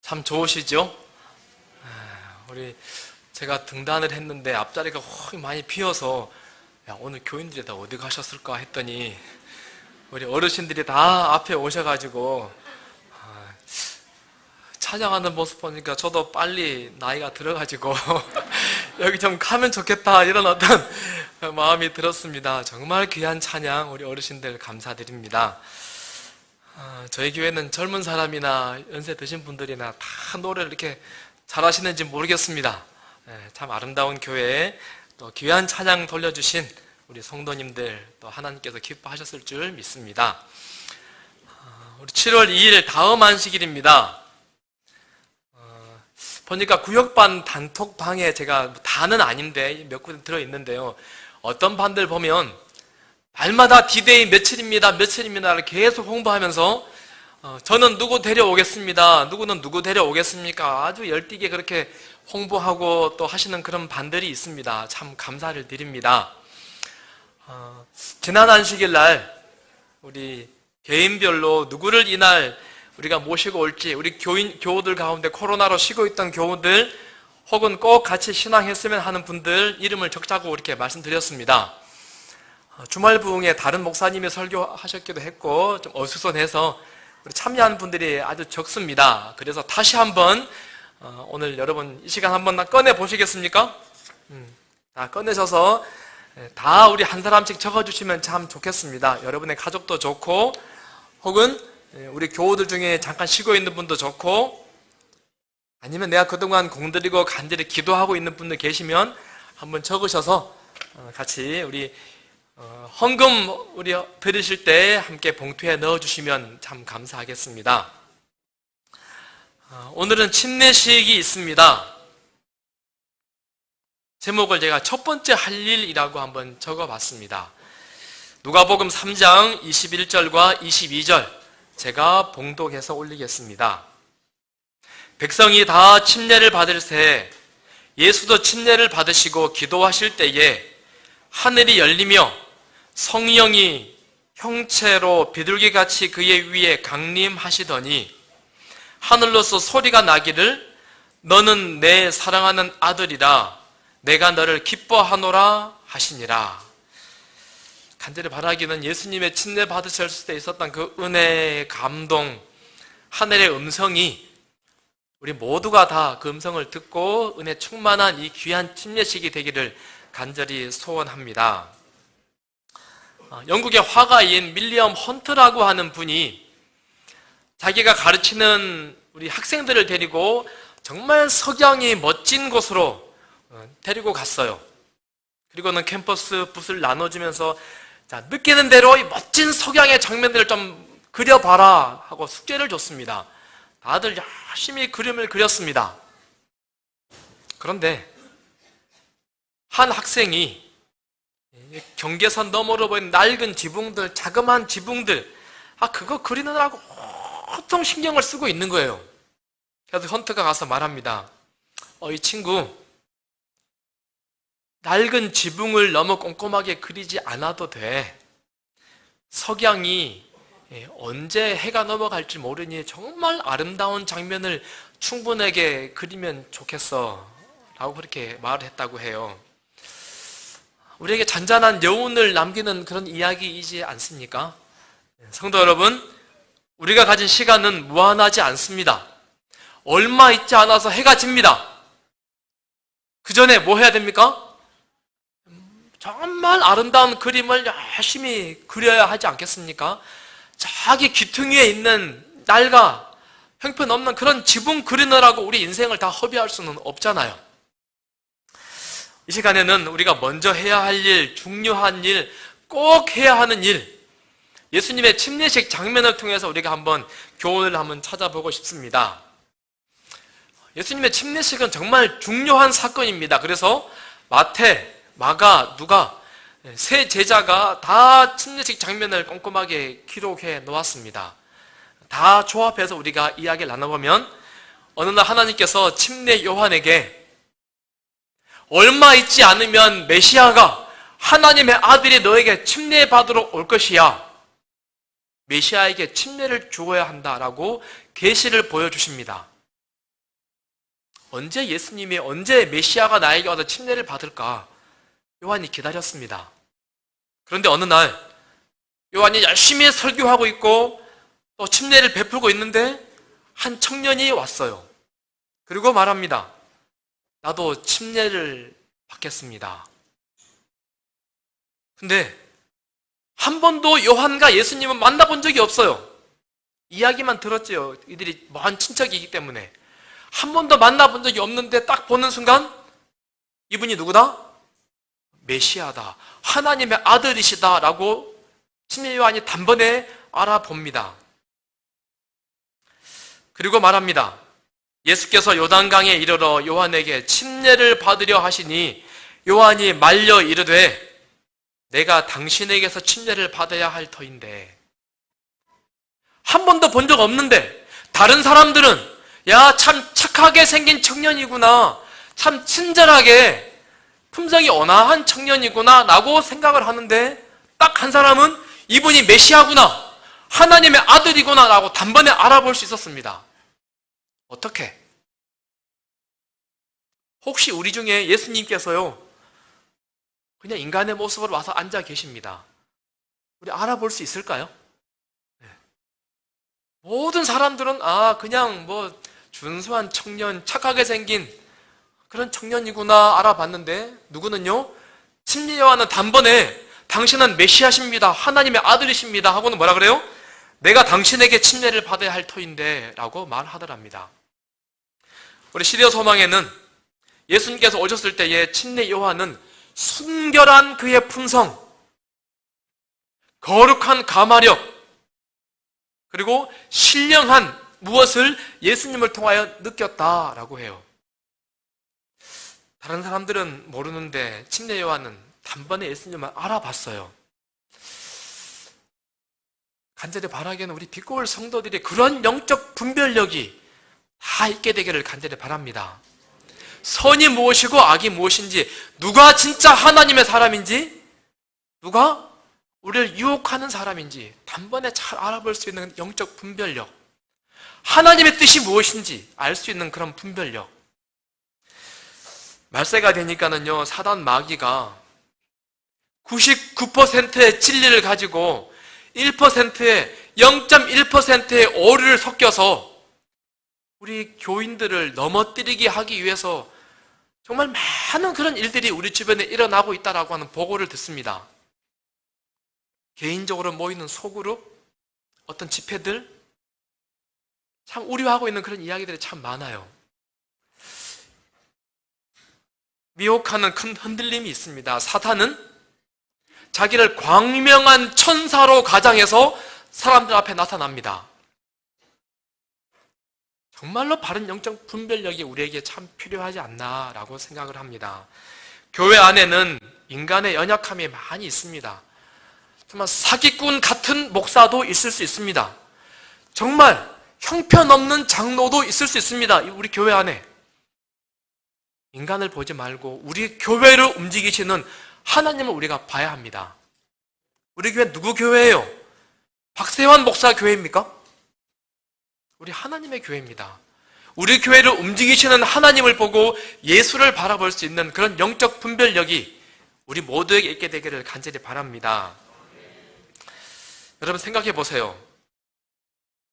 참 좋으시죠? 제가 등단을 했는데 앞자리가 확 많이 비어서 오늘 교인들이 다 어디 가셨을까 했더니 우리 어르신들이 다 앞에 오셔가지고 찬양하는 모습 보니까 저도 빨리 나이가 들어가지고 여기 좀 가면 좋겠다 이런 어떤 마음이 들었습니다. 정말 귀한 찬양 우리 어르신들 감사드립니다. 저희 교회는 젊은 사람이나 연세 드신 분들이나 다 노래를 이렇게 잘하시는지 모르겠습니다. 참 아름다운 교회에 또 귀한 찬양 돌려주신 우리 성도님들 또 하나님께서 기뻐하셨을 줄 믿습니다. 우리 7월 2일 다음 안식일입니다. 보니까 구역반 단톡방에 제가 다는 아닌데 몇 군데 들어있는데요. 어떤 반들 보면 날마다 디데이 며칠입니다를 계속 홍보하면서 저는 누구 데려오겠습니다. 누구는 누구 데려오겠습니까? 아주 열띠게 그렇게 홍보하고 또 하시는 그런 반들이 있습니다. 참 감사를 드립니다. 지난 안식일 날 우리 개인별로 누구를 이날 우리가 모시고 올지 우리 교우들 가운데 코로나로 쉬고 있던 교우들 혹은 꼭 같이 신앙했으면 하는 분들 이름을 적자고 이렇게 말씀드렸습니다. 주말 부흥에 다른 목사님이 설교하셨기도 했고 좀 어수선해서 참여한 분들이 아주 적습니다. 그래서 다시 한번 오늘 여러분 이 시간 한번 꺼내 보시겠습니까? 다 꺼내셔서 다 우리 한 사람씩 적어주시면 참 좋겠습니다. 여러분의 가족도 좋고 혹은 우리 교우들 중에 잠깐 쉬고 있는 분도 좋고 아니면 내가 그동안 공들이고 간절히 기도하고 있는 분들 계시면 한번 적으셔서 같이 우리 헌금 우리 드리실 때 함께 봉투에 넣어주시면 참 감사하겠습니다. 오늘은 침례식이 있습니다. 제목을 제가 첫 번째 할 일이라고 한번 적어봤습니다. 누가복음 3장 21절과 22절 제가 봉독해서 올리겠습니다. 백성이 다 침례를 받을 새 예수도 침례를 받으시고 기도하실 때에 하늘이 열리며 성령이 형체로 비둘기같이 그의 위에 강림하시더니 하늘로서 소리가 나기를 너는 내 사랑하는 아들이라 내가 너를 기뻐하노라 하시니라. 간절히 바라기는 예수님의 침례 받으셨을 때 있었던 그 은혜의 감동, 하늘의 음성이 우리 모두가 다 그 음성을 듣고 은혜 충만한 이 귀한 침례식이 되기를 간절히 소원합니다. 영국의 화가인 밀리엄 헌트라고 하는 분이 자기가 가르치는 우리 학생들을 데리고 정말 석양이 멋진 곳으로 데리고 갔어요. 그리고는 캠퍼스 붓을 나눠주면서 자, 느끼는 대로 이 멋진 석양의 장면들을 좀 그려봐라 하고 숙제를 줬습니다. 다들 열심히 그림을 그렸습니다. 그런데 한 학생이 경계선 너머로 보이는 낡은 지붕들, 자그마한 지붕들 그거 그리느라고 온통 신경을 쓰고 있는 거예요. 그래서 헌트가 가서 말합니다. 이 친구 낡은 지붕을 너무 꼼꼼하게 그리지 않아도 돼. 석양이 언제 해가 넘어갈지 모르니 정말 아름다운 장면을 충분하게 그리면 좋겠어 라고 그렇게 말을 했다고 해요. 우리에게 잔잔한 여운을 남기는 그런 이야기이지 않습니까? 성도 여러분, 우리가 가진 시간은 무한하지 않습니다. 얼마 있지 않아서 해가 집니다. 그 전에 뭐 해야 됩니까? 정말 아름다운 그림을 열심히 그려야 하지 않겠습니까? 자기 귀퉁이에 있는 낡아 형편없는 그런 지붕 그리느라고 우리 인생을 다 허비할 수는 없잖아요. 이 시간에는 우리가 먼저 해야 할 일, 중요한 일, 꼭 해야 하는 일, 예수님의 침례식 장면을 통해서 우리가 한번 교훈을 한번 찾아보고 싶습니다. 예수님의 침례식은 정말 중요한 사건입니다. 그래서 마태, 마가, 누가 세 제자가 다 침례식 장면을 꼼꼼하게 기록해 놓았습니다. 다 조합해서 우리가 이야기를 나눠보면 어느 날 하나님께서 침례 요한에게 얼마 있지 않으면 메시아가 하나님의 아들이 너에게 침례받으러 올 것이야. 메시아에게 침례를 주어야 한다라고 계시를 보여주십니다. 언제 메시아가 나에게 와서 침례를 받을까? 요한이 기다렸습니다. 그런데 어느 날 요한이 열심히 설교하고 있고 또 침례를 베풀고 있는데 한 청년이 왔어요. 그리고 말합니다. 나도 침례를 받겠습니다. 근데 한 번도 요한과 예수님은 만나본 적이 없어요. 이야기만 들었지요. 이들이 먼 친척이기 때문에. 한 번도 만나본 적이 없는데 딱 보는 순간 이분이 누구다? 메시아다. 하나님의 아들이시다 라고 침례 요한이 단번에 알아봅니다. 그리고 말합니다. 예수께서 요단강에 이르러 요한에게 침례를 받으려 하시니 요한이 말려 이르되 내가 당신에게서 침례를 받아야 할 터인데. 한 번도 본 적 없는데 다른 사람들은 야, 참 착하게 생긴 청년이구나, 참 친절하게 품성이 온화한 청년이구나 라고 생각을 하는데 딱 한 사람은 이분이 메시아구나, 하나님의 아들이구나 라고 단번에 알아볼 수 있었습니다. 어떻게? 혹시 우리 중에 예수님께서요 그냥 인간의 모습으로 와서 앉아 계십니다. 우리 알아볼 수 있을까요? 네. 모든 사람들은 그냥 준수한 청년, 착하게 생긴 그런 청년이구나 알아봤는데 누구는요? 침례 요한은 단번에 당신은 메시아십니다, 하나님의 아들이십니다 하고는 뭐라 그래요? 내가 당신에게 침례를 받아야 할 터인데 라고 말하더랍니다. 우리 시리아 소망에는 예수님께서 오셨을 때에 침례 요한은 순결한 그의 품성, 거룩한 가마력, 그리고 신령한 무엇을 예수님을 통하여 느꼈다라고 해요. 다른 사람들은 모르는데 침례 요한은 단번에 예수님을 알아봤어요. 간절히 바라기에는 우리 빛고울 성도들이 그런 영적 분별력이 다 있게 되기를 간절히 바랍니다. 선이 무엇이고 악이 무엇인지, 누가 진짜 하나님의 사람인지, 누가 우리를 유혹하는 사람인지 단번에 잘 알아볼 수 있는 영적 분별력, 하나님의 뜻이 무엇인지 알 수 있는 그런 분별력. 말세가 되니까는요, 사단 마귀가 99%의 진리를 가지고 1%의 0.1%의 오류를 섞여서 우리 교인들을 넘어뜨리게 하기 위해서 정말 많은 그런 일들이 우리 주변에 일어나고 있다라고 하는 보고를 듣습니다. 개인적으로 모이는 소그룹, 어떤 집회들, 참 우려하고 있는 그런 이야기들이 참 많아요. 미혹하는 큰 흔들림이 있습니다. 사탄은 자기를 광명한 천사로 가장해서 사람들 앞에 나타납니다. 정말로 바른 영적 분별력이 우리에게 참 필요하지 않나라고 생각을 합니다. 교회 안에는 인간의 연약함이 많이 있습니다. 정말 사기꾼 같은 목사도 있을 수 있습니다. 정말 형편없는 장로도 있을 수 있습니다. 우리 교회 안에. 인간을 보지 말고 우리 교회를 움직이시는 하나님을 우리가 봐야 합니다. 우리 교회 누구 교회예요? 박세환 목사 교회입니까? 우리 하나님의 교회입니다. 우리 교회를 움직이시는 하나님을 보고 예수를 바라볼 수 있는 그런 영적 분별력이 우리 모두에게 있게 되기를 간절히 바랍니다. 여러분 생각해 보세요.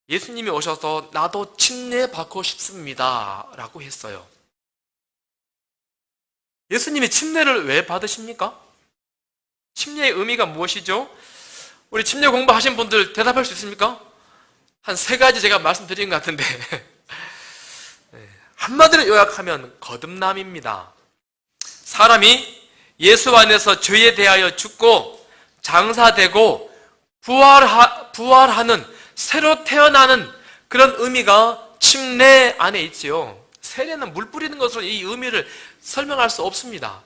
예수님이 오셔서 나도 침례 받고 싶습니다 라고 했어요. 예수님이 침례를 왜 받으십니까? 침례의 의미가 무엇이죠? 우리 침례 공부하신 분들 대답할 수 있습니까? 한 3가지 제가 말씀드린 것 같은데 한마디로 요약하면 거듭남입니다. 사람이 예수 안에서 죄에 대하여 죽고 장사되고 부활하는, 새로 태어나는 그런 의미가 침례 안에 있지요. 세례는 물 뿌리는 것으로 이 의미를 설명할 수 없습니다.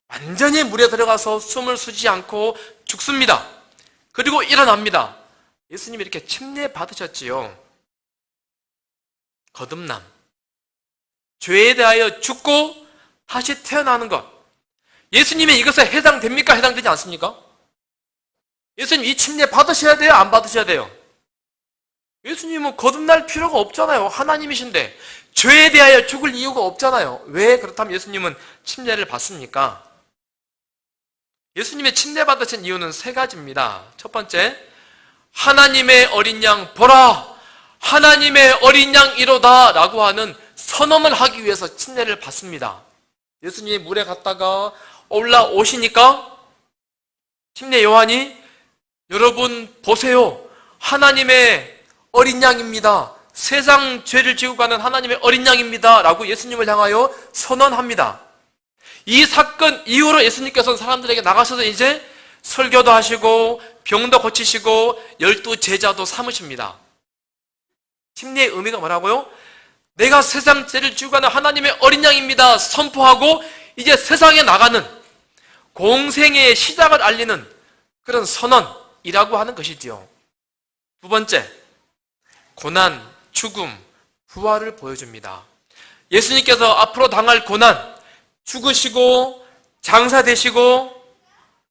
완전히 물에 들어가서 숨을 쉬지 않고 죽습니다. 그리고 일어납니다. 예수님이 이렇게 침례 받으셨지요. 거듭남, 죄에 대하여 죽고 다시 태어나는 것, 예수님이 이것에 해당됩니까? 해당되지 않습니까? 예수님 이 침례 받으셔야 돼요? 안 받으셔야 돼요? 예수님은 거듭날 필요가 없잖아요. 하나님이신데 죄에 대하여 죽을 이유가 없잖아요. 왜 그렇다면 예수님은 침례를 받습니까? 예수님의 침례 받으신 이유는 세 가지입니다. 첫 번째, 하나님의 어린 양 보라, 하나님의 어린 양이로다 라고 하는 선언을 하기 위해서 침례를 받습니다. 예수님이 물에 갔다가 올라오시니까 침례 요한이 여러분 보세요, 하나님의 어린 양입니다, 세상 죄를 지고 가는 하나님의 어린 양입니다 라고 예수님을 향하여 선언합니다. 이 사건 이후로 예수님께서는 사람들에게 나가셔서 이제 설교도 하시고 병도 고치시고 12제자도 삼으십니다. 침례의 의미가 뭐라고요? 내가 세상 죄를 지고 가는 하나님의 어린 양입니다 선포하고 이제 세상에 나가는 공생애의 시작을 알리는 그런 선언이라고 하는 것이지요. 두 번째, 고난, 죽음, 부활을 보여줍니다. 예수님께서 앞으로 당할 고난, 죽으시고 장사되시고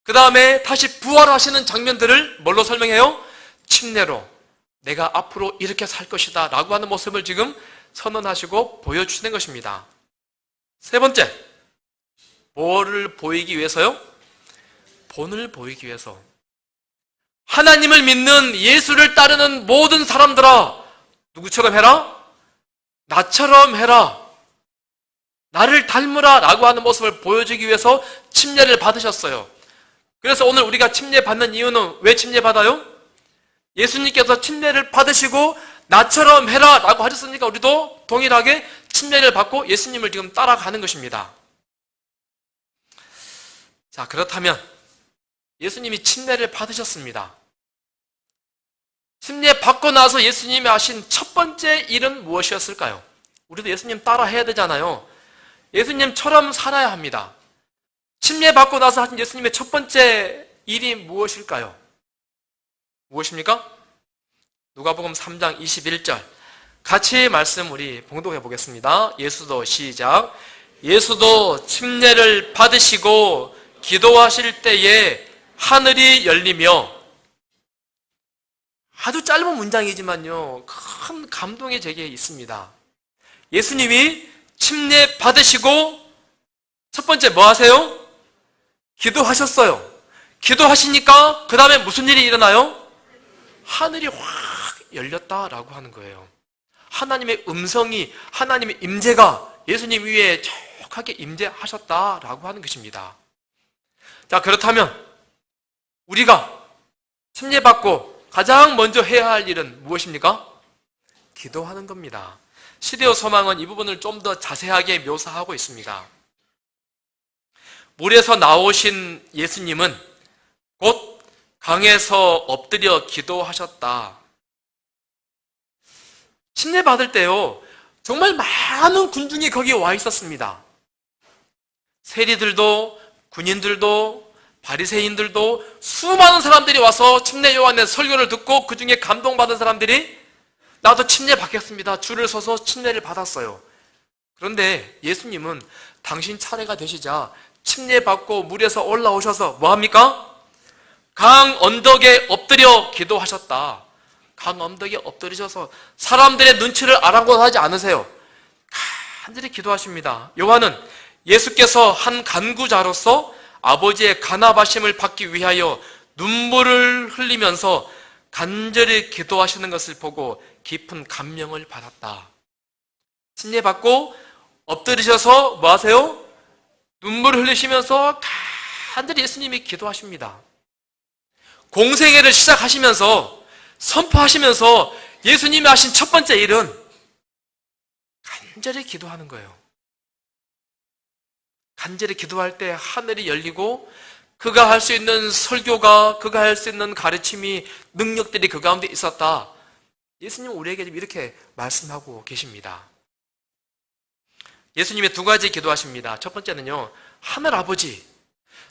그 다음에 다시 부활하시는 장면들을 뭘로 설명해요? 침례로 내가 앞으로 이렇게 살 것이다 라고 하는 모습을 지금 선언하시고 보여주시는 것입니다. 세 번째, 뭐를 보이기 위해서요? 본을 보이기 위해서. 하나님을 믿는 예수를 따르는 모든 사람들아, 누구처럼 해라? 나처럼 해라, 나를 닮으라 라고 하는 모습을 보여주기 위해서 침례를 받으셨어요. 그래서 오늘 우리가 침례 받는 이유는 왜 침례 받아요? 예수님께서 침례를 받으시고 나처럼 해라 라고 하셨으니까 우리도 동일하게 침례를 받고 예수님을 지금 따라가는 것입니다. 자, 그렇다면 예수님이 침례를 받으셨습니다. 침례 받고 나서 예수님이 하신 첫 번째 일은 무엇이었을까요? 우리도 예수님 따라 해야 되잖아요. 예수님처럼 살아야 합니다. 침례 받고 나서 하신 예수님의 첫 번째 일이 무엇일까요? 무엇입니까? 누가복음 3장 21절 같이 말씀 우리 봉독해 보겠습니다. 예수도 시작. 예수도 침례를 받으시고 기도하실 때에 하늘이 열리며, 아주 짧은 문장이지만요 큰 감동이 제게 있습니다. 예수님이 침례 받으시고 첫 번째 뭐 하세요? 기도하셨어요. 기도하시니까 그 다음에 무슨 일이 일어나요? 하늘이 확 열렸다라고 하는 거예요. 하나님의 음성이, 하나님의 임재가 예수님 위에 촉하게 임재하셨다라고 하는 것입니다. 자, 그렇다면 우리가 침례 받고 가장 먼저 해야 할 일은 무엇입니까? 기도하는 겁니다. 시대의 소망은 이 부분을 좀 더 자세하게 묘사하고 있습니다. 물에서 나오신 예수님은 곧 강에서 엎드려 기도하셨다. 침례 받을 때요 정말 많은 군중이 거기에 와 있었습니다. 세리들도 군인들도 바리새인들도 수많은 사람들이 와서 침례 요한의 설교를 듣고 그 중에 감동받은 사람들이 나도 침례 받겠습니다 줄을 서서 침례를 받았어요. 그런데 예수님은 당신 차례가 되시자 침례 받고 물에서 올라오셔서 뭐합니까? 강 언덕에 엎드려 기도하셨다. 강 언덕에 엎드리셔서 사람들의 눈치를 아랑곳하지 않으세요. 간절히 기도하십니다. 요한은 예수께서 한 간구자로서 아버지의 간합하심을 받기 위하여 눈물을 흘리면서 간절히 기도하시는 것을 보고 깊은 감명을 받았다. 침례 받고 엎드리셔서 뭐 하세요? 눈물을 흘리시면서 간절히 예수님이 기도하십니다. 공생애를 시작하시면서 선포하시면서 예수님이 하신 첫 번째 일은 간절히 기도하는 거예요. 간절히 기도할 때 하늘이 열리고 그가 할 수 있는 설교가, 그가 할 수 있는 가르침이, 능력들이 그 가운데 있었다. 예수님은 우리에게 이렇게 말씀하고 계십니다. 예수님이 두 가지 기도하십니다. 첫 번째는요, 하늘 아버지,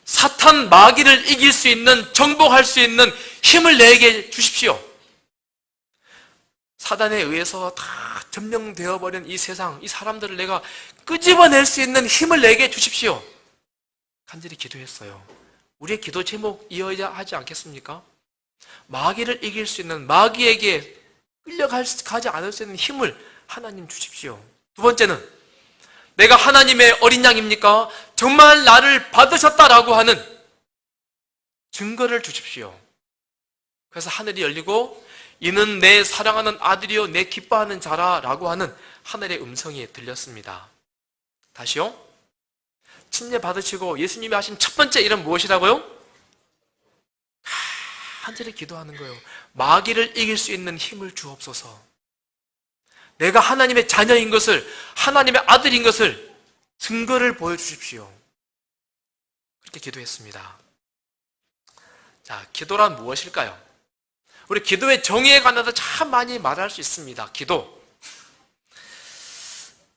사탄 마귀를 이길 수 있는, 정복할 수 있는 힘을 내게 주십시오. 사단에 의해서 다 점령되어 버린 이 세상, 이 사람들을 내가 끄집어낼 수 있는 힘을 내게 주십시오. 간절히 기도했어요. 우리의 기도 제목 이어야 하지 않겠습니까? 마귀를 이길 수 있는, 마귀에게 끌려가지 않을 수 있는 힘을 하나님 주십시오. 두 번째는 내가 하나님의 어린 양입니까? 정말 나를 받으셨다라고 하는 증거를 주십시오. 그래서 하늘이 열리고 이는 내 사랑하는 아들이요 내 기뻐하는 자라라고 하는 하늘의 음성이 들렸습니다. 다시요. 침례 받으시고 예수님이 하신 첫 번째 일은 무엇이라고요? 간절히 기도하는 거예요. 마귀를 이길 수 있는 힘을 주옵소서. 내가 하나님의 자녀인 것을, 하나님의 아들인 것을 증거를 보여주십시오. 그렇게 기도했습니다. 자, 기도란 무엇일까요? 우리 기도의 정의에 관해서 참 많이 말할 수 있습니다. 기도.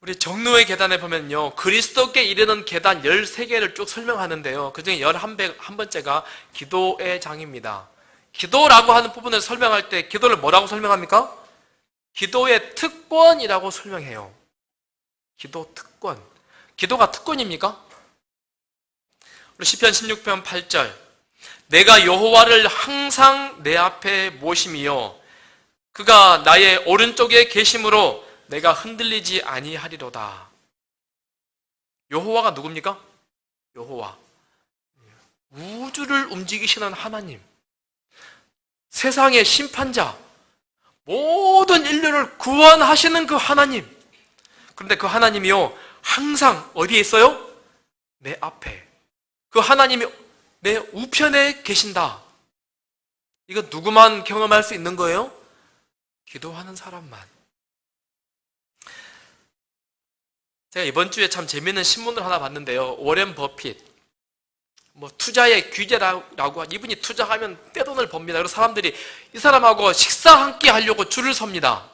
우리 정로의 계단에 보면요, 그리스도께 이르는 계단 13개를 쭉 설명하는데요. 그 중에 11번째가 기도의 장입니다. 기도라고 하는 부분을 설명할 때 기도를 뭐라고 설명합니까? 기도의 특권이라고 설명해요. 기도 특권. 기도가 특권입니까? 우리 시편 16편 8절. 내가 여호와를 항상 내 앞에 모심이요 그가 나의 오른쪽에 계심으로 내가 흔들리지 아니하리로다. 여호와가 누굽니까? 여호와. 우주를 움직이시는 하나님. 세상의 심판자. 모든 인류를 구원하시는 그 하나님. 그런데 그 하나님이요 항상 어디에 있어요? 내 앞에. 그 하나님이 내 우편에 계신다. 이거 누구만 경험할 수 있는 거예요? 기도하는 사람만. 제가 이번 주에 참 재미있는 신문을 하나 봤는데요. 워렌 버핏. 투자의 귀재라고 이분이 투자하면 떼돈을 법니다. 그래서 사람들이 이 사람하고 식사 한 끼 하려고 줄을 섭니다.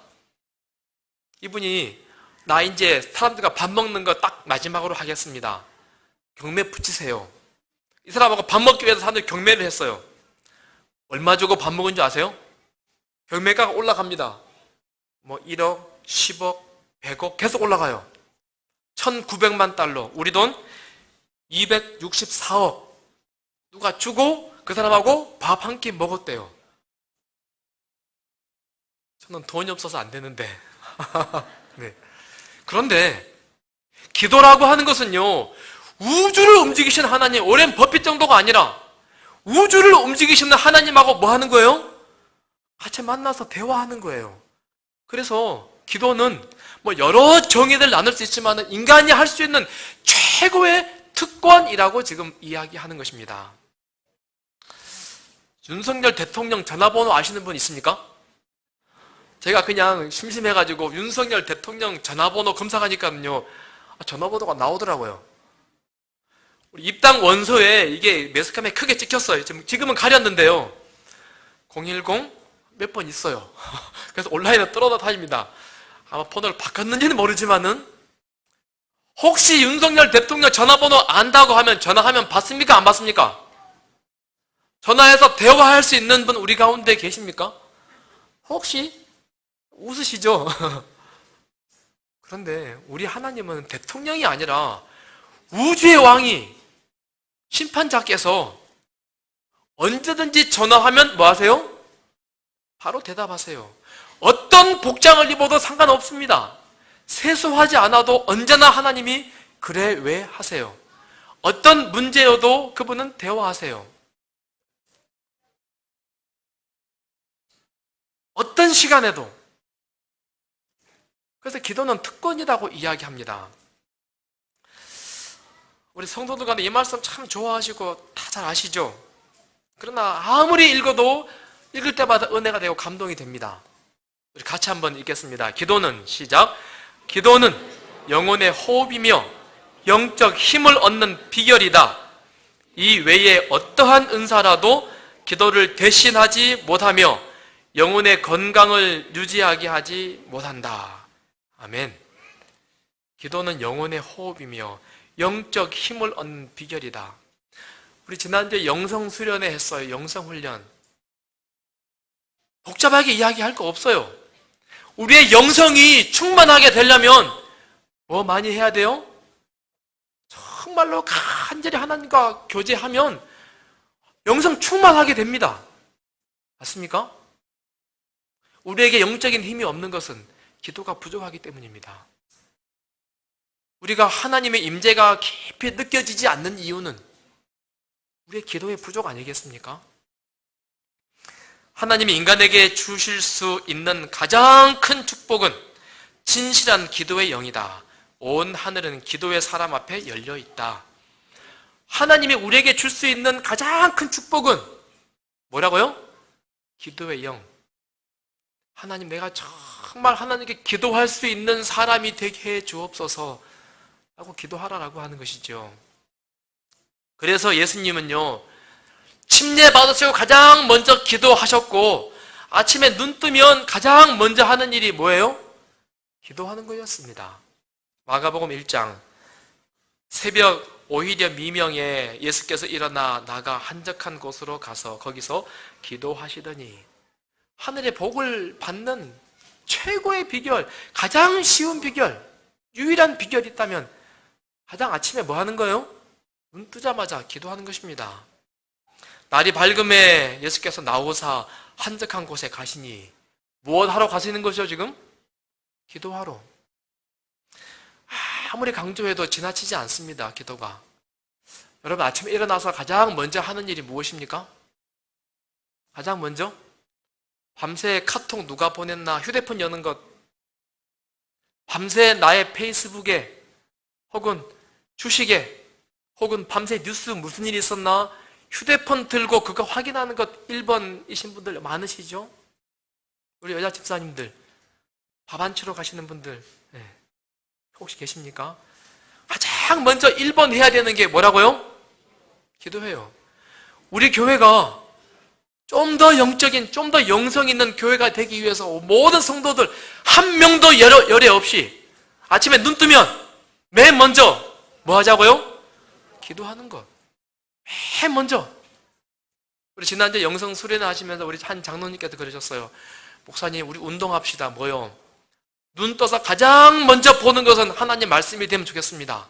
이분이 나 이제 사람들과 밥 먹는 거 딱 마지막으로 하겠습니다. 경매 붙이세요. 이 사람하고 밥 먹기 위해서 사람들이 경매를 했어요. 얼마 주고 밥 먹은 줄 아세요? 경매가가 올라갑니다. 1억, 10억, 100억 계속 올라가요. 1900만 달러. 우리 돈 264억. 누가 주고 그 사람하고 밥 한 끼 먹었대요. 저는 돈이 없어서 안 되는데. 네. 그런데 기도라고 하는 것은요, 우주를 움직이시는 하나님, 오랜 버핏 정도가 아니라 우주를 움직이시는 하나님하고 뭐 하는 거예요? 같이 만나서 대화하는 거예요. 그래서 기도는 여러 정의를 나눌 수 있지만 인간이 할 수 있는 최고의 특권이라고 지금 이야기하는 것입니다. 윤석열 대통령 전화번호 아시는 분 있습니까? 제가 그냥 심심해가지고 윤석열 대통령 전화번호 검색하니까요, 전화번호가 나오더라고요. 우리 입당 원서에 이게 매스컴에 크게 찍혔어요. 지금은 가렸는데요. 010 몇 번 있어요. 그래서 온라인에 떠돌아다닙니다. 아마 번호를 바꿨는지는 모르지만은 혹시 윤석열 대통령 전화번호 안다고 하면 전화하면 받습니까? 안 받습니까? 전화해서 대화할 수 있는 분 우리 가운데 계십니까? 혹시? 웃으시죠? 그런데 우리 하나님은 대통령이 아니라 우주의 왕이 심판자께서 언제든지 전화하면 뭐 하세요? 바로 대답하세요. 어떤 복장을 입어도 상관없습니다. 세수하지 않아도 언제나 하나님이 그래 왜 하세요. 어떤 문제여도 그분은 대화하세요. 어떤 시간에도. 그래서 기도는 특권이라고 이야기합니다. 우리 성도들 간에 이 말씀 참 좋아하시고 다 잘 아시죠? 그러나 아무리 읽어도 읽을 때마다 은혜가 되고 감동이 됩니다. 우리 같이 한번 읽겠습니다. 기도는 시작. 기도는 영혼의 호흡이며 영적 힘을 얻는 비결이다. 이 외에 어떠한 은사라도 기도를 대신하지 못하며 영혼의 건강을 유지하게 하지 못한다. 아멘. 기도는 영혼의 호흡이며 영적 힘을 얻는 비결이다. 우리 지난주에 영성수련회 했어요. 영성훈련. 복잡하게 이야기할 거 없어요. 우리의 영성이 충만하게 되려면 뭐 많이 해야 돼요? 정말로 간절히 하나님과 교제하면 영성 충만하게 됩니다. 맞습니까? 우리에게 영적인 힘이 없는 것은 기도가 부족하기 때문입니다. 우리가 하나님의 임재가 깊이 느껴지지 않는 이유는 우리의 기도의 부족 아니겠습니까? 하나님이 인간에게 주실 수 있는 가장 큰 축복은 진실한 기도의 영이다. 온 하늘은 기도의 사람 앞에 열려 있다. 하나님이 우리에게 줄 수 있는 가장 큰 축복은 뭐라고요? 기도의 영. 하나님, 내가 정말 하나님께 기도할 수 있는 사람이 되게 해 주옵소서 라고 기도하라라고 하는 것이죠. 그래서 예수님은요, 침례 받으시고 가장 먼저 기도하셨고, 아침에 눈 뜨면 가장 먼저 하는 일이 뭐예요? 기도하는 거였습니다. 마가복음 1장, 새벽 오히려 미명에 예수께서 일어나 나가 한적한 곳으로 가서 거기서 기도하시더니, 하늘의 복을 받는 최고의 비결, 가장 쉬운 비결, 유일한 비결이 있다면 가장 아침에 뭐 하는 거예요? 눈 뜨자마자 기도하는 것입니다. 날이 밝음에 예수께서 나오사 한적한 곳에 가시니 무엇 하러 가시는 것이죠 지금? 기도하러. 아무리 강조해도 지나치지 않습니다. 기도가. 여러분, 아침에 일어나서 가장 먼저 하는 일이 무엇입니까? 가장 먼저? 밤새 카톡 누가 보냈나 휴대폰 여는 것, 밤새 나의 페이스북에 혹은 주식에 혹은 밤새 뉴스 무슨 일이 있었나 휴대폰 들고 그거 확인하는 것 1번이신 분들 많으시죠? 우리 여자 집사님들, 밥 안 치러 가시는 분들 혹시 계십니까? 가장 먼저 1번 해야 되는 게 뭐라고요? 기도해요. 우리 교회가 좀 더 영적인, 좀 더 영성 있는 교회가 되기 위해서 모든 성도들 한 명도 열애 없이 아침에 눈 뜨면 맨 먼저 뭐 하자고요? 기도하는 것. 맨 먼저. 우리 지난주에 영성 수련회 하시면서 우리 한 장로님께서 그러셨어요. 목사님, 우리 운동합시다. 뭐요? 눈 떠서 가장 먼저 보는 것은 하나님 말씀이 되면 좋겠습니다.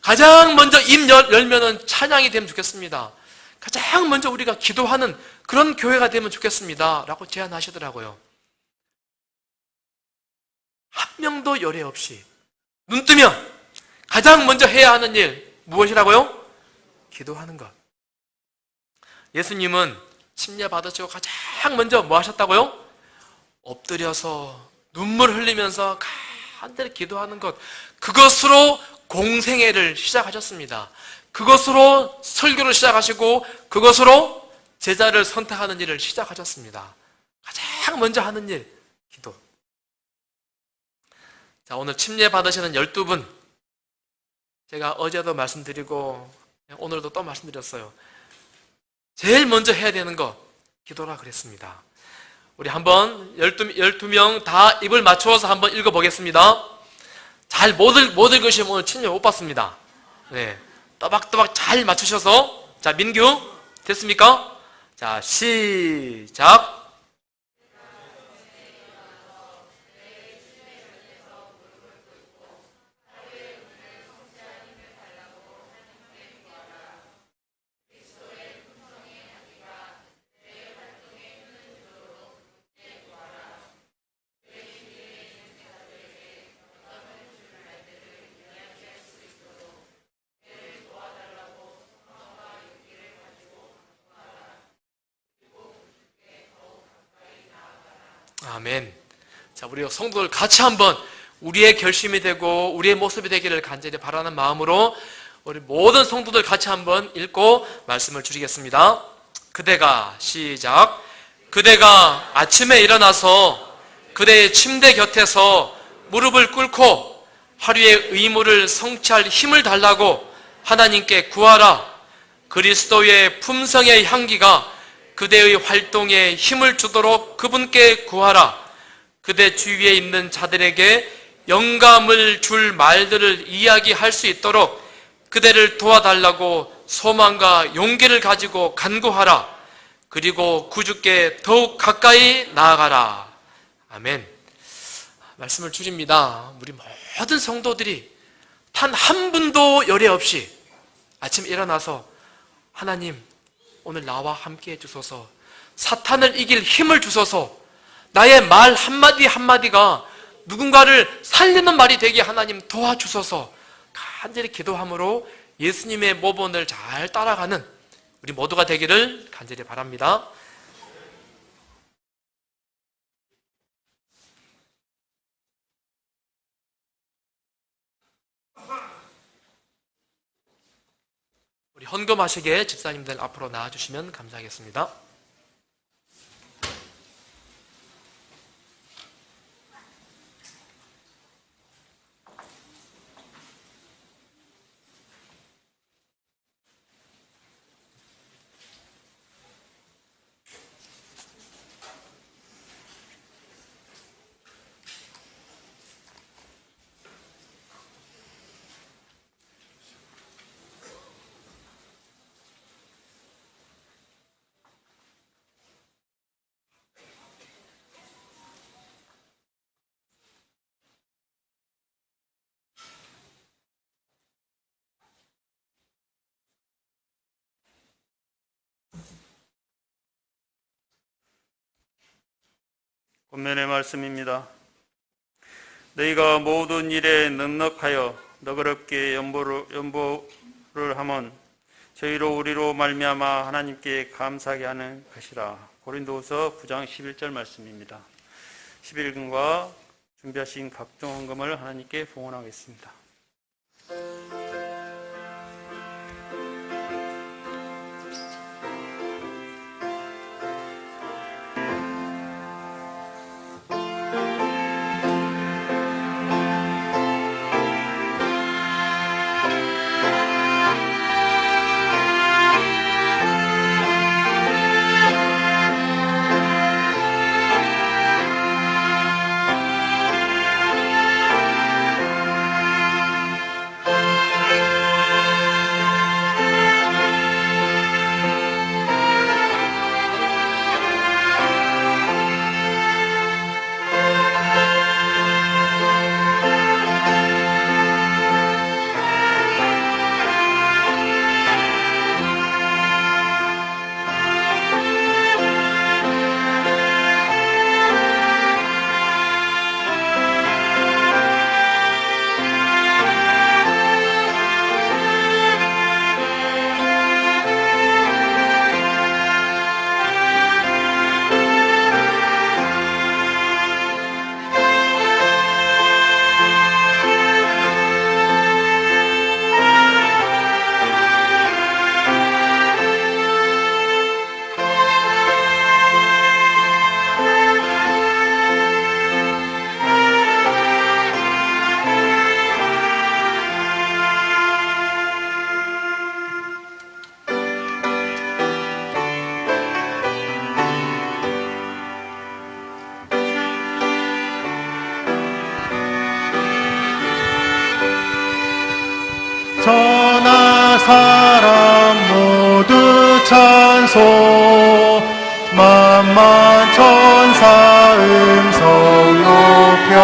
가장 먼저 입 열면은 찬양이 되면 좋겠습니다. 가장 먼저 우리가 기도하는 그런 교회가 되면 좋겠습니다. 라고 제안하시더라고요. 한 명도 열애 없이 눈 뜨면 가장 먼저 해야 하는 일 무엇이라고요? 기도하는 것. 예수님은 침례 받으시고 가장 먼저 뭐 하셨다고요? 엎드려서 눈물 흘리면서 간절히 기도하는 것. 그것으로 공생애를 시작하셨습니다. 그것으로 설교를 시작하시고 그것으로 제자를 선택하는 일을 시작하셨습니다. 가장 먼저 하는 일, 기도. 자, 오늘 침례 받으시는 12분, 제가 어제도 말씀드리고 오늘도 또 말씀드렸어요. 제일 먼저 해야 되는 거 기도라 그랬습니다. 우리 한번 12명 다 입을 맞추어서 한번 읽어보겠습니다. 잘 못 읽으시면 오늘 침례 못 받습니다. 네, 또박또박 잘 맞추셔서. 자, 민규 됐습니까? 자, 시작. 아멘. 자, 우리 성도들 같이 한번 우리의 결심이 되고 우리의 모습이 되기를 간절히 바라는 마음으로 우리 모든 성도들 같이 한번 읽고 말씀을 드리겠습니다. 그대가 시작. 그대가 아침에 일어나서 그대의 침대 곁에서 무릎을 꿇고 하루의 의무를 성취할 힘을 달라고 하나님께 구하라. 그리스도의 품성의 향기가 그대의 활동에 힘을 주도록 그분께 구하라. 그대 주위에 있는 자들에게 영감을 줄 말들을 이야기할 수 있도록 그대를 도와달라고 소망과 용기를 가지고 간구하라. 그리고 구주께 더욱 가까이 나아가라. 아멘. 말씀을 줄입니다. 우리 모든 성도들이 단 한 분도 열애 없이 아침 일어나서 하나님, 오늘 나와 함께 해주소서, 사탄을 이길 힘을 주소서, 나의 말 한마디 한마디가 누군가를 살리는 말이 되게 하나님 도와주소서 간절히 기도함으로 예수님의 모본을 잘 따라가는 우리 모두가 되기를 간절히 바랍니다. 우리 헌금하시게 집사님들 앞으로 나와주시면 감사하겠습니다. 본문의 말씀입니다. 너희가 모든 일에 넉넉하여 너그럽게 연보를 하면 저희로 우리로 말미암아 하나님께 감사하게 하는 것이라. 고린도후서 9장 11절 말씀입니다. 11금과 준비하신 각종 헌금을 하나님께 봉헌하겠습니다. 천하 사람 모두 찬송 만만 천사 음성 높여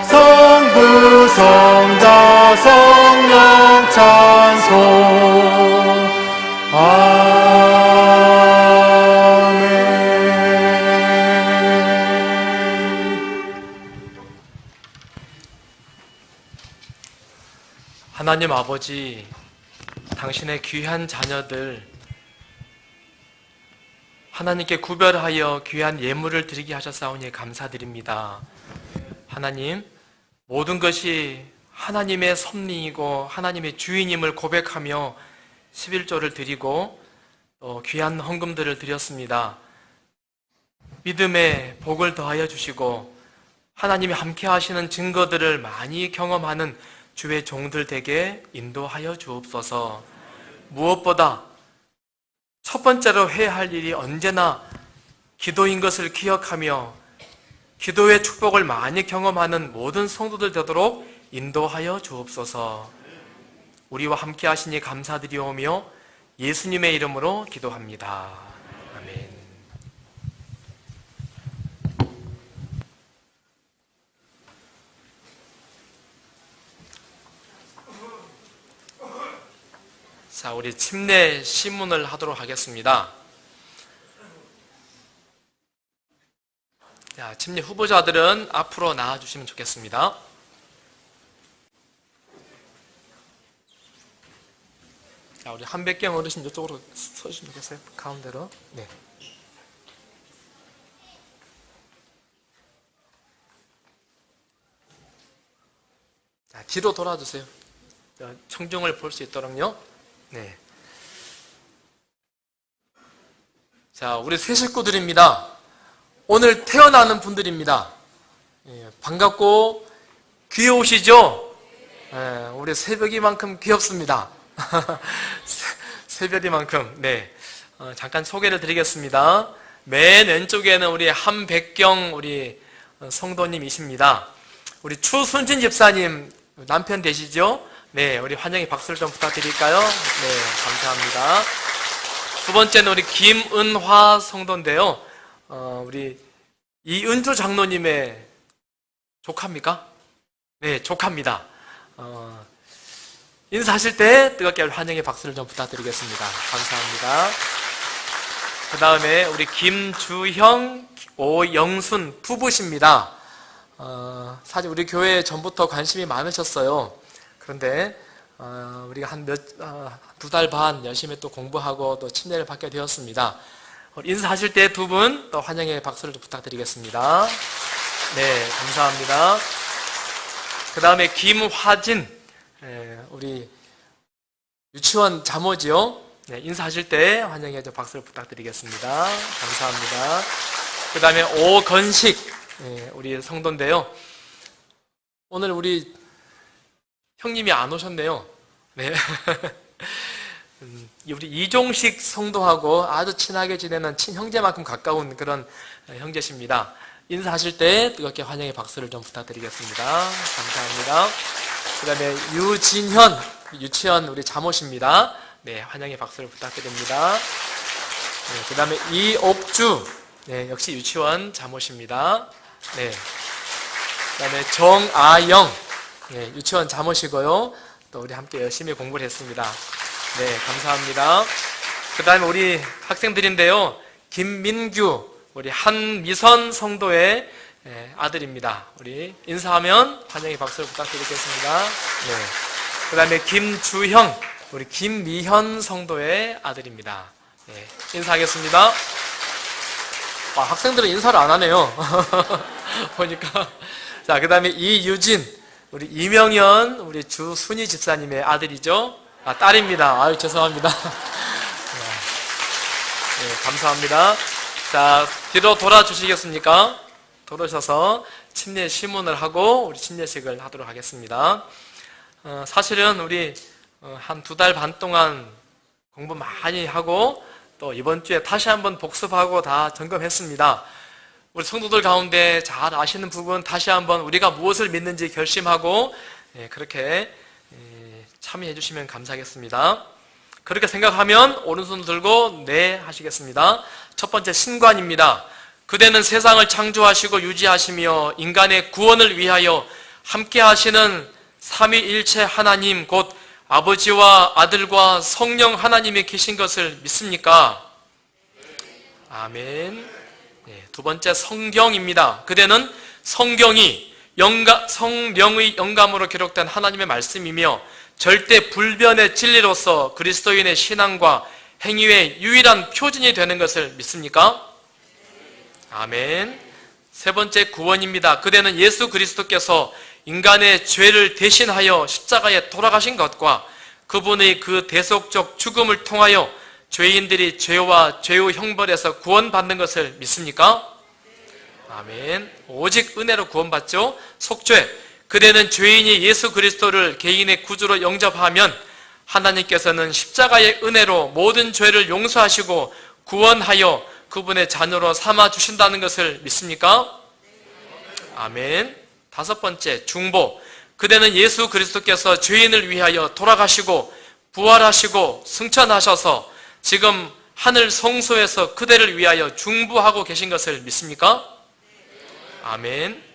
성부 성자 성령 찬송 하나님 아버지, 당신의 귀한 자녀들 하나님께 구별하여 귀한 예물을 드리게 하셨사오니 감사드립니다. 하나님, 모든 것이 하나님의 섭리이고 하나님의 주인임을 고백하며 11조를 드리고 또 귀한 헌금들을 드렸습니다. 믿음의 복을 더하여 주시고 하나님이 함께 하시는 증거들을 많이 경험하는 주의 종들 되게 인도하여 주옵소서. 무엇보다 첫 번째로 해야 할 일이 언제나 기도인 것을 기억하며 기도의 축복을 많이 경험하는 모든 성도들 되도록 인도하여 주옵소서. 우리와 함께 하시니 감사드리오며 예수님의 이름으로 기도합니다. 아멘. 자, 우리 침례 시문을 하도록 하겠습니다. 자, 침례 후보자들은 앞으로 나와주시면 좋겠습니다. 자, 우리 한백경 어르신 이쪽으로 서주시면 좋겠어요. 가운데로. 네. 자, 뒤로 돌아주세요. 청중을 볼 수 있도록요. 네. 자, 우리 새 식구들입니다. 오늘 태어나는 분들입니다. 예, 반갑고 귀여우시죠? 예, 우리 새벽이만큼 귀엽습니다. 새벽이만큼. 네. 잠깐 소개를 드리겠습니다. 맨 왼쪽에는 우리 한백경 우리 성도님이십니다. 우리 추순진 집사님 남편 되시죠? 네, 우리 환영의 박수를 좀 부탁드릴까요? 네, 감사합니다. 두 번째는 우리 김은화 성도인데요. 우리 이은주 장로님의 조카입니까? 네, 조카입니다. 인사하실 때 뜨겁게 환영의 박수를 좀 부탁드리겠습니다. 감사합니다. 그 다음에 우리 김주형, 오영순 부부십니다. 사실 우리 교회에 전부터 관심이 많으셨어요. 그런데 우리가 두 달 반 열심히 또 공부하고 또 침례를 받게 되었습니다. 인사하실 때 두 분 또 환영의 박수를 좀 부탁드리겠습니다. 네, 감사합니다. 그 다음에 김화진, 우리 유치원 자모지요. 네, 인사하실 때 환영의 박수를 부탁드리겠습니다. 감사합니다. 그 다음에 오건식, 우리 성도인데요. 오늘 우리 형님이 안 오셨네요. 네. 우리 이종식 성도하고 아주 친하게 지내는 친형제만큼 가까운 그런 형제십니다. 인사하실 때 뜨겁게 환영의 박수를 좀 부탁드리겠습니다. 감사합니다. 그 다음에 유진현, 유치원 우리 자모십니다. 네, 환영의 박수를 부탁드립니다. 네, 그 다음에 이옥주, 네, 역시 유치원 자모십니다. 네. 그 다음에 정아영, 네, 유치원 자모시고요. 또 우리 함께 열심히 공부를 했습니다. 네, 감사합니다. 그 다음에 우리 학생들인데요. 김민규, 우리 한미선 성도의 아들입니다. 우리 인사하면 환영의 박수를 부탁드리겠습니다. 네. 그 다음에 김주형, 우리 김미현 성도의 아들입니다. 네, 인사하겠습니다. 학생들은 인사를 안 하네요. 보니까. 자, 그 다음에 이유진, 우리 이명현, 우리 주순희 집사님의 아들이죠. 딸입니다. 아유, 죄송합니다. 네, 감사합니다. 자, 뒤로 돌아주시겠습니까? 돌아오셔서 침례 시문을 하고 우리 침례식을 하도록 하겠습니다. 사실은 우리 한 두 달 반 동안 공부 많이 하고 또 이번 주에 다시 한번 복습하고 다 점검했습니다. 우리 성도들 가운데 잘 아시는 부분 다시 한번 우리가 무엇을 믿는지 결심하고 그렇게 참여해 주시면 감사하겠습니다. 그렇게 생각하면 오른손 들고 네 하시겠습니다. 첫 번째 신관입니다. 그대는 세상을 창조하시고 유지하시며 인간의 구원을 위하여 함께 하시는 삼위일체 하나님 곧 아버지와 아들과 성령 하나님이 계신 것을 믿습니까? 아멘. 네, 두 번째 성경입니다. 그대는 성경이 성령의 영감으로 기록된 하나님의 말씀이며 절대 불변의 진리로서 그리스도인의 신앙과 행위의 유일한 표준이 되는 것을 믿습니까? 아멘. 세 번째 구원입니다. 그대는 예수 그리스도께서 인간의 죄를 대신하여 십자가에 돌아가신 것과 그분의 그 대속적 죽음을 통하여 죄인들이 죄와 죄의 형벌에서 구원받는 것을 믿습니까? 아멘. 오직 은혜로 구원받죠. 속죄. 그대는 죄인이 예수 그리스도를 개인의 구주로 영접하면 하나님께서는 십자가의 은혜로 모든 죄를 용서하시고 구원하여 그분의 자녀로 삼아 주신다는 것을 믿습니까? 아멘. 다섯 번째, 중보. 그대는 예수 그리스도께서 죄인을 위하여 돌아가시고 부활하시고 승천하셔서 지금 하늘 성소에서 그대를 위하여 중보하고 계신 것을 믿습니까? 아멘.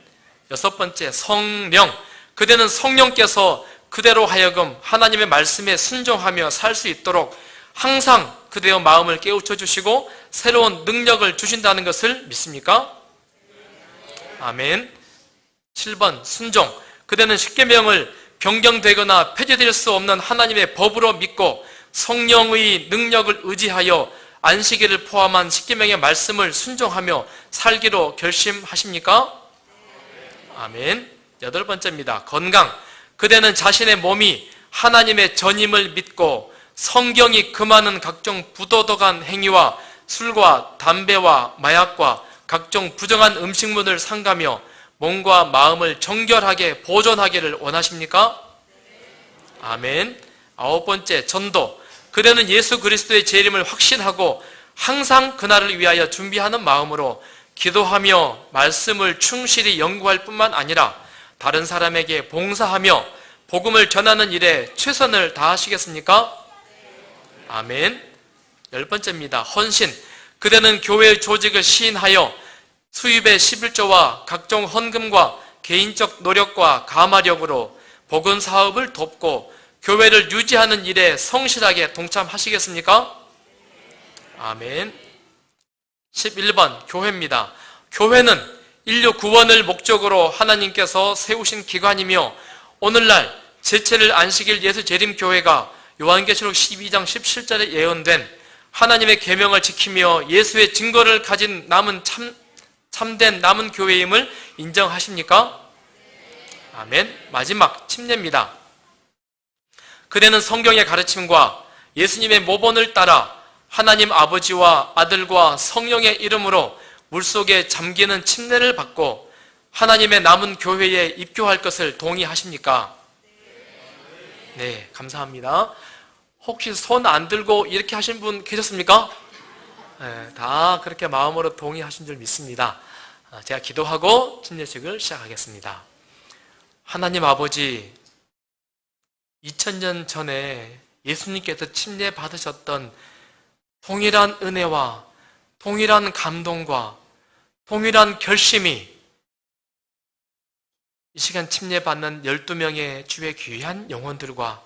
여섯 번째, 성령. 그대는 성령께서 그대로 하여금 하나님의 말씀에 순종하며 살 수 있도록 항상 그대의 마음을 깨우쳐 주시고 새로운 능력을 주신다는 것을 믿습니까? 아멘. 7번 순종. 그대는 십계명을 변경되거나 폐지될 수 없는 하나님의 법으로 믿고 성령의 능력을 의지하여 안식일을 포함한 십계명의 말씀을 순종하며 살기로 결심하십니까? 아멘. 8번째입니다. 건강. 그대는 자신의 몸이 하나님의 전임을 믿고 성경이 금하는 각종 부도덕한 행위와 술과 담배와 마약과 각종 부정한 음식물을 삼가며 몸과 마음을 정결하게 보존하기를 원하십니까? 아멘. 9번째, 전도. 그대는 예수 그리스도의 재림을 확신하고 항상 그날을 위하여 준비하는 마음으로 기도하며 말씀을 충실히 연구할 뿐만 아니라 다른 사람에게 봉사하며 복음을 전하는 일에 최선을 다하시겠습니까? 아멘. 10번째입니다. 헌신. 그대는 교회의 조직을 시인하여 수입의 11조와 각종 헌금과 개인적 노력과 가마력으로 복음 사업을 돕고 교회를 유지하는 일에 성실하게 동참하시겠습니까? 아멘. 11번 교회입니다. 교회는 인류 구원을 목적으로 하나님께서 세우신 기관이며 오늘날 제7일 안식일 예수재림교회가 요한계시록 12장 17절에 예언된 하나님의 계명을 지키며 예수의 증거를 가진 남은 참된 남은 교회임을 인정하십니까? 아멘. 마지막 침례입니다. 그대는 성경의 가르침과 예수님의 모본을 따라 하나님 아버지와 아들과 성령의 이름으로 물속에 잠기는 침례를 받고 하나님의 남은 교회에 입교할 것을 동의하십니까? 네, 감사합니다. 혹시 손 안 들고 이렇게 하신 분 계셨습니까? 네, 다 그렇게 마음으로 동의하신 줄 믿습니다. 제가 기도하고 침례식을 시작하겠습니다. 하나님 아버지, 2000년 전에 예수님께서 침례 받으셨던 동일한 은혜와 동일한 감동과 동일한 결심이 이 시간 침례 받는 12명의 주의 귀한 영혼들과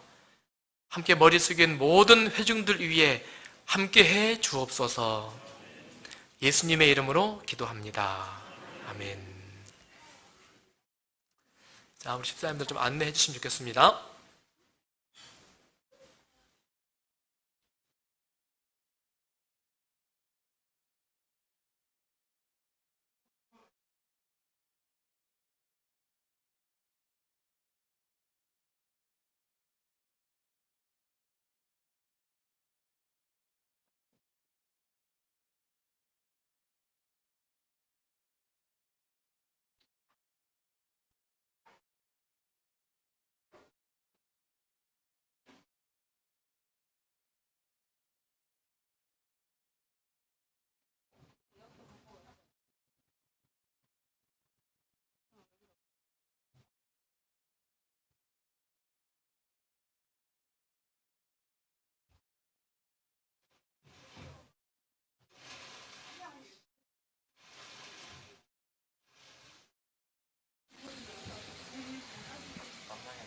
함께 머리 숙인 모든 회중들 위에 함께해 주옵소서. 예수님의 이름으로 기도합니다. 아멘. 자, 우리 집사님들 좀 안내해 주시면 좋겠습니다.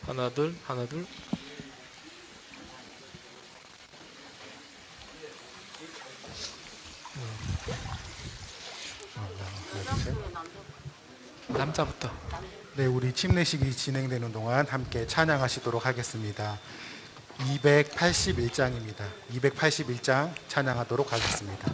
하나 둘 하나 둘. 남자부터. 네, 우리 침례식이 진행되는 동안 함께 찬양하시도록 하겠습니다. 281장입니다. 281장 찬양하도록 하겠습니다.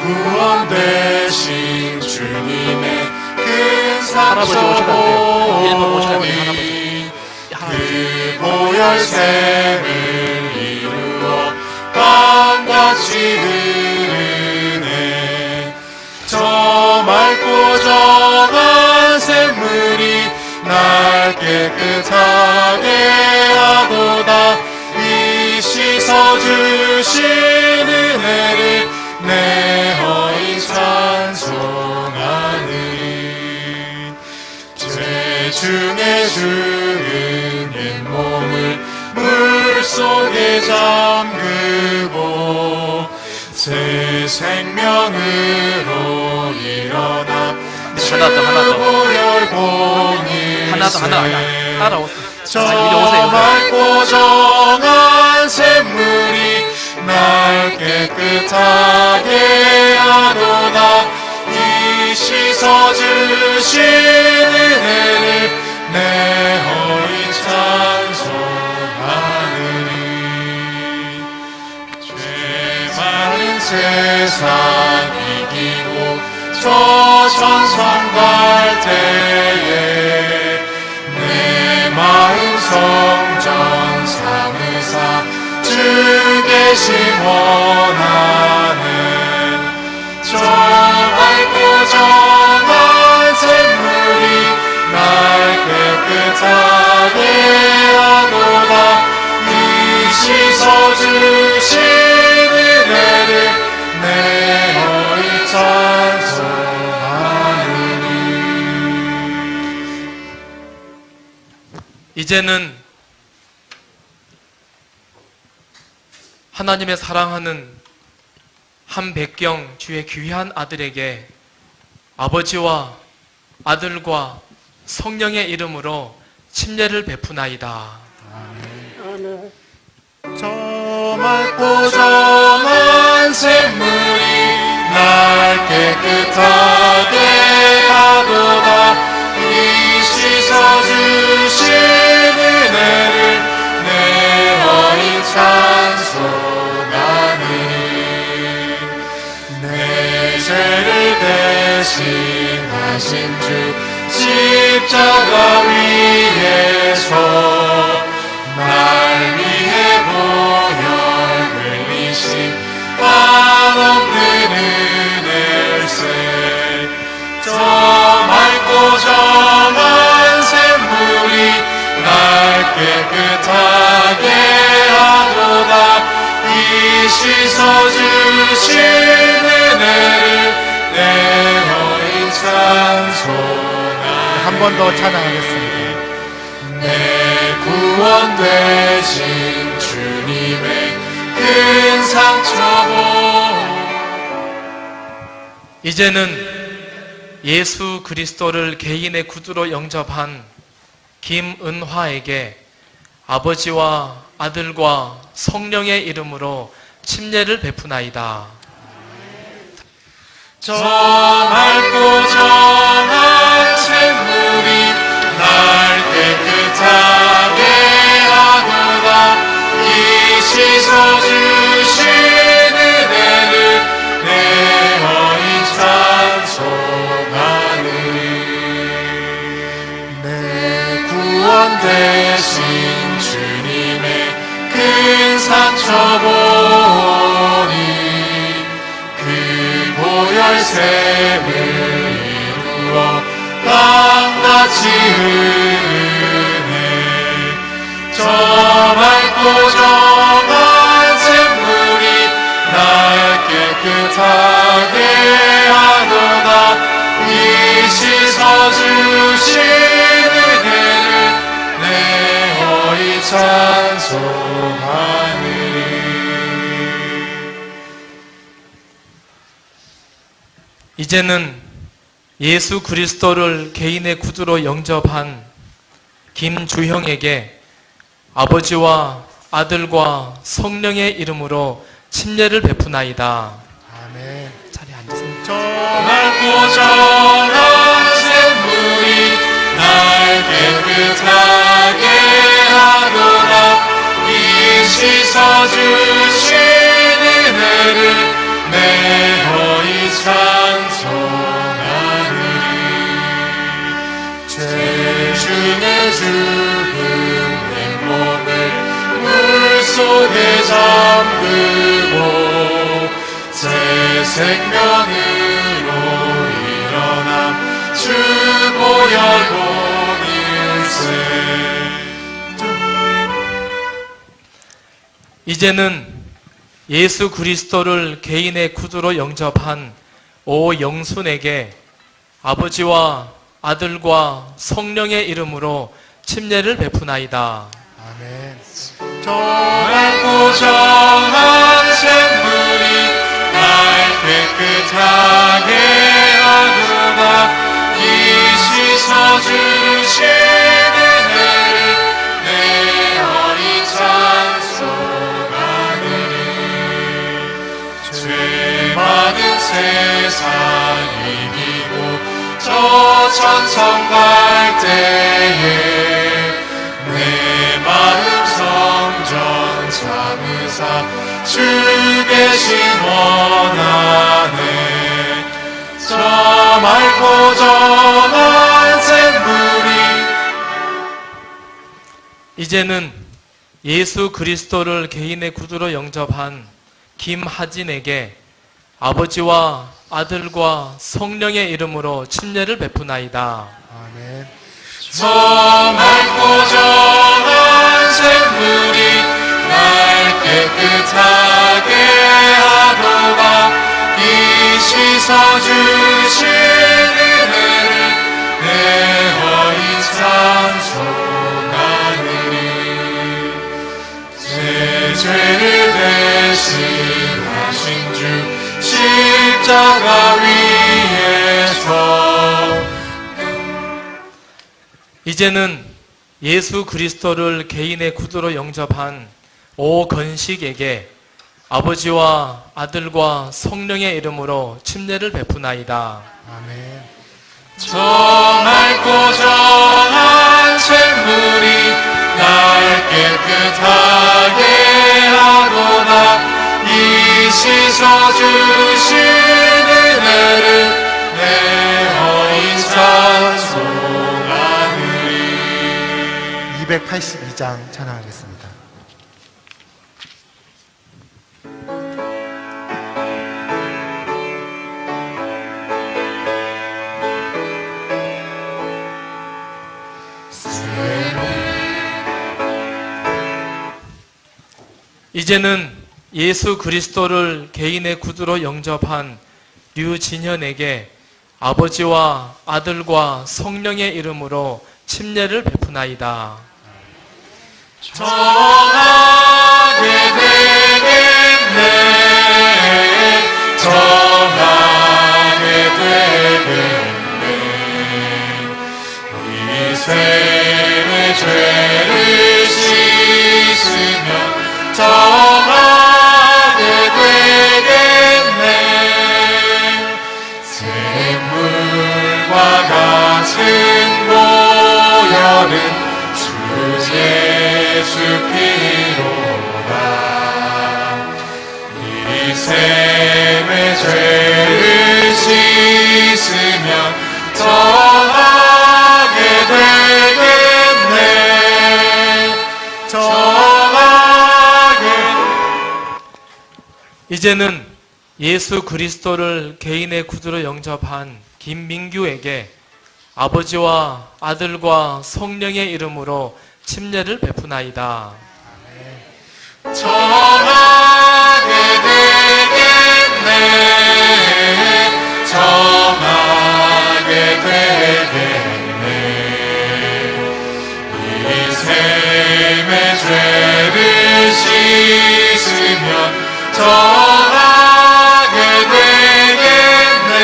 구원 되신 주님의 큰 할아버지 오시면 안 돼요. 1번 오시면 돼요. 할아버지. 그 보혈샘을 이루어 밤같이 흐르네. 저 맑고 정한 샘물이 날 깨끗하게 하도다. 이 씻어주신 은혜를 내 허이 찬송하는. 죄 중에 주는 옛 몸을 물속에 잠그고 새 생명으로 일어나 하나 더, 하나 더. 주보혈봉일세 하나 따라오세요. 저 이리 오세요. 맑고 정한 샘물이 날 깨끗하게 하도다. 이 씻어주신 은혜를 내 허리 찬송하느니 죄 많은 세상 이기고 저 천성 갈 때에 내 마음 성전 삼으사 주 계심 원하는 저 맑고 정한 샘물이 날 깨끗하게 하도다. 이 씻어주신 은혜를 내 허리 찬송하느니. 이제는 하나님의 사랑하는 한 백경 주의 귀한 아들에게 아버지와 아들과 성령의 이름으로 침례를 베푸나이다. 저 맑고 정한 샘물이 날 깨끗하게 하도다. 이 씻어주신 은혜를 내 허리 찬송하느니 내 죄를 대신하신 주 십자가 위에서 날 위해 보혈 흘리신 한없는 은혜일세. 저 맑고 정한 샘물이 날 깨끗하게 하도다. 이 씻어주신 은혜를 내 허리 찬송하니 한 번 더 찬양하겠습니다. 내 구원 되신 주님의 큰 상처보 이제는 예수 그리스도를 개인의 구주로 영접한 김은화에게 아버지와 아들과 성령의 이름으로 침례를 베푸나이다. 저 맑고 정한 샘물이 날 깨끗하게 하도다. 이 씻어주신 은혜를 내 허리 찬송하느니 내 구원 되신 주님의 큰 상처 보니 그 보혈샘을 이루어 강같이 흐르네. 저 맑고 정한 샘물이 날 깨끗하게 하도다. 이 씻어주신 은혜를 내 허리 찬송하느니 이제는 예수 그리스도를 개인의 구주로 영접한 김주형에게 아버지와 아들과 성령의 이름으로 침례를 베푸나이다. 아멘. 자리에 앉으세요. 저 맑고 정한 샘물이 날 깨끗하게 하도다. 이 씻어주신 은혜를 내 허리 찬송하느니 죄 중에 죽은 내 몸을 물속에 잠그고 새 생명으로 일어남 주 보혈 공일세. 이제는 예수 그리스도를 개인의 구주로 영접한 오영순에게 아버지와 아들과 성령의 이름으로 침례를 베푸나이다. 아멘. 저 맑고 정한 샘물이 날 주시는 은혜를 내 허리 찬송하느니 죄 많은 세상 이기고 저 천성 갈 때에 내 마음 성전 삼으사 주 계신 원하네 저 맑고 정한 샘물이 이제는 예수 그리스도를 개인의 구주로 영접한 김하진에게 아버지와 아들과 성령의 이름으로 침례를 베푸나이다. 아멘. 저 맑고 정한 샘물이 날 깨끗하게 하도다 이 씻어 주신 은혜를 내 허리 찬송하느니 제 죄를 대신하신 주 십자가 위에서 이제는 예수 그리스도를 개인의 구주로 영접한 오건식에게 아버지와 아들과 성령의 이름으로 침례를 베푸나이다. 아멘. 저 맑고 정한 샘물이 날 깨끗하게 하도다 이 씻어 주신 은혜를 내 허리 찬송하느니 282장 찬양하겠습니다. 이제는 예수 그리스도를 개인의 구주로 영접한 류진현에게 아버지와 아들과 성령의 이름으로 침례를 베푸나이다. 정하게 되겠네 정하게 되겠네 이 셈의 죄를 씻으며 정하게 되겠네 샘물과 같은 보혈은 주 예수 피로다 이 셈의 죄를 씻으면 정하게 되겠네 정하게 이제는 예수 그리스도를 개인의 구주로 영접한 김민규에게 아버지와 아들과 성령의 이름으로 침례를 베푸나이다. 정하게 되겠네 정하게 되겠네 이 셈의 죄를 씻으면 정하게 되겠네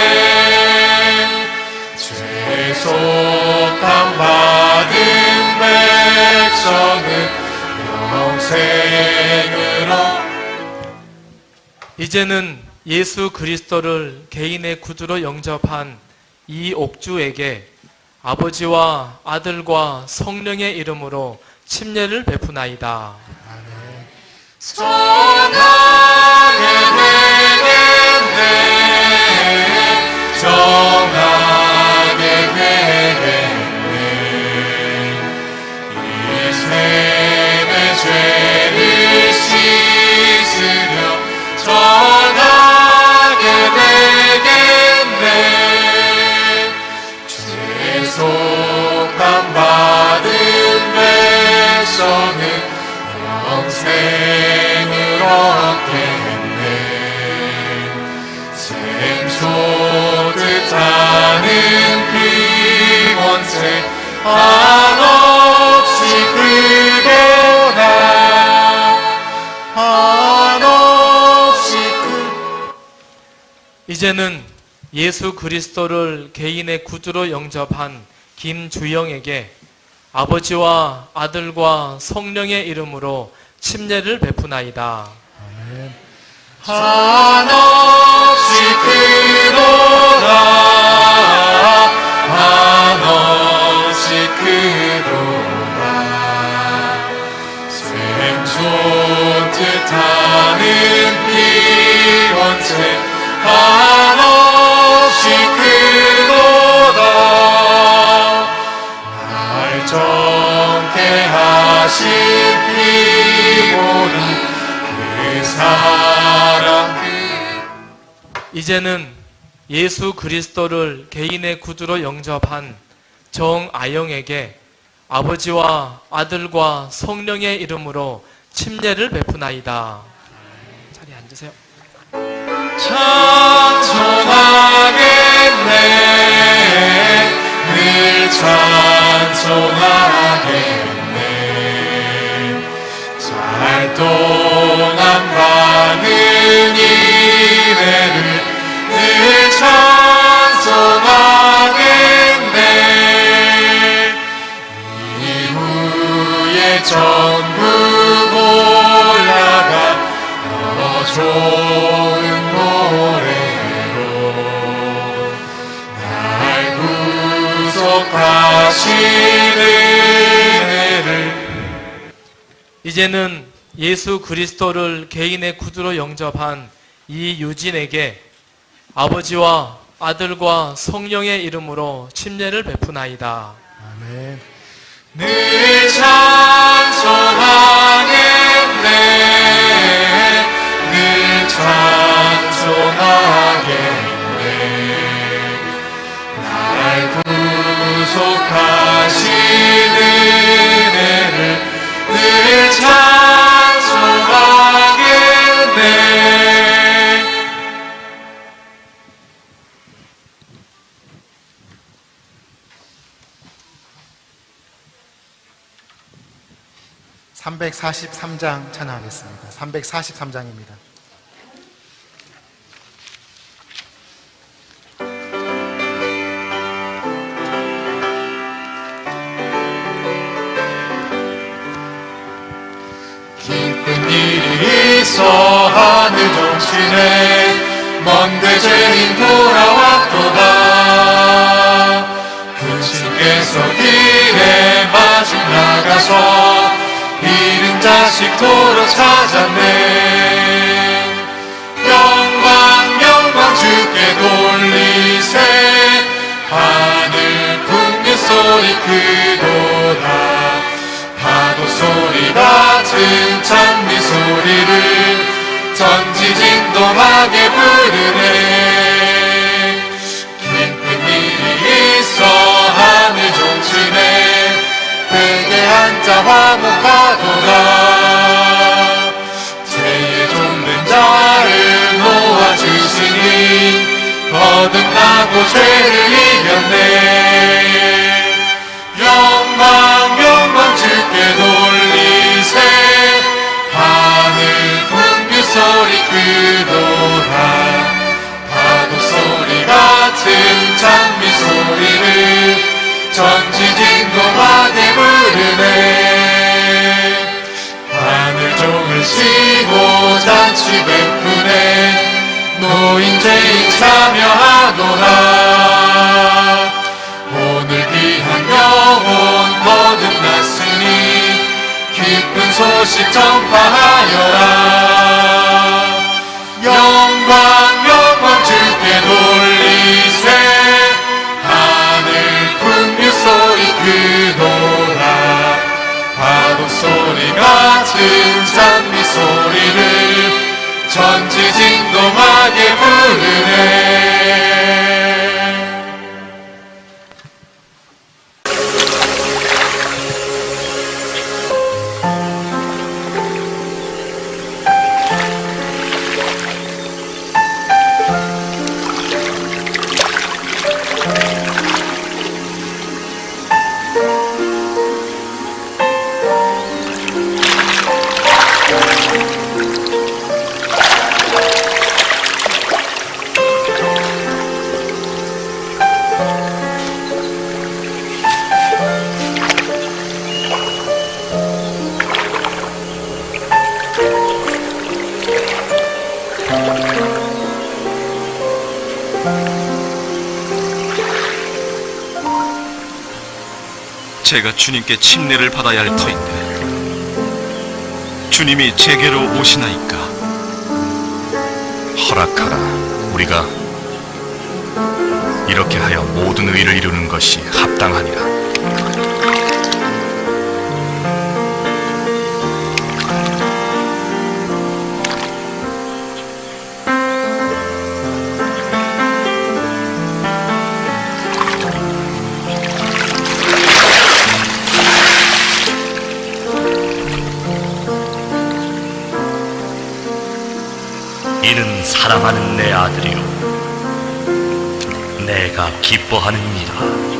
죄속함 받은 백성은 영생으로 이제는 예수 그리스도를 개인의 구주로 영접한 이옥주에게 아버지와 아들과 성령의 이름으로 침례를 베푸나이다. 정하게 되겠네 정하게 되겠네 이 셈의 죄를 씻으며 정하게 되겠네 죄속함 받은 백성은 영생을 얻겠네 샘솟듯 하는 피곤새 한없이 크도다 한없이 이제는 예수 그리스도를 개인의 구주로 영접한 김주영에게 아버지와 아들과 성령의 이름으로 침례를 베푸나이다. 한없이 크도다 한없이 크도다 샘솟듯 하는 피원체 한없이 크도다 날 정케 하신 피보리 그 사랑 이제는 예수 그리스도를 개인의 구주로 영접한 정아영에게 아버지와 아들과 성령의 이름으로 침례를 베푸나이다. 자리에 앉으세요. 찬송하겠네 늘 찬송하겠네 잘 동안 가는 이래를 늘 찬송하겠네 이후에 전국 올라가 더 좋은 노래로 날 구속하신 은혜를 이제는 예수 그리스도를 개인의 구주로 영접한 이유진에게 아버지와 아들과 성령의 이름으로 침례를 베푸나이다. 아멘. 늘 찬송하겠네 늘 찬송하겠네 날 구속하신 은혜를 늘 찬송하겠네 343장 찬양하겠습니다. 343장입니다. 기쁜 일이 있어 하늘 정신에 먼데 죄인 돌아왔도다 그 주께서 길에 마중 나가서 잃은 자식도로 찾았네 영광 주께 돌리세 하늘 풍기 소리 크도다 파도 소리 같은 찬미 소리를 전지진동하게 부르네 기쁜 일이 있어 하늘 종치네 베개 앉아 화목하도다 죄에 종된 자를 놓아주시니 거듭나고 죄를 이겼네 영광 주께 돌리세 하늘 풍기 소리 크도다 파도 소리 같은 찬미 소리를 전지진동하게 부르네 하늘 종을 치고 잔치 베푸네 노인 죄인 참여하도다 오늘 귀한 영혼 거듭났으니 기쁜 소식 전파하여라 영광 주께 돌리세 하늘 풍류 소리 크도다 파도 소리 같은 찬미 소리를 전지진동하게 부르네 제가 주님께 침례를 받아야 할 터인데 주님이 제게로 오시나이까? 허락하라. 우리가 이렇게 하여 모든 의를 이루는 것이 합당하니라. 이는 사랑하는 내 아들이요 내가 기뻐하느니라.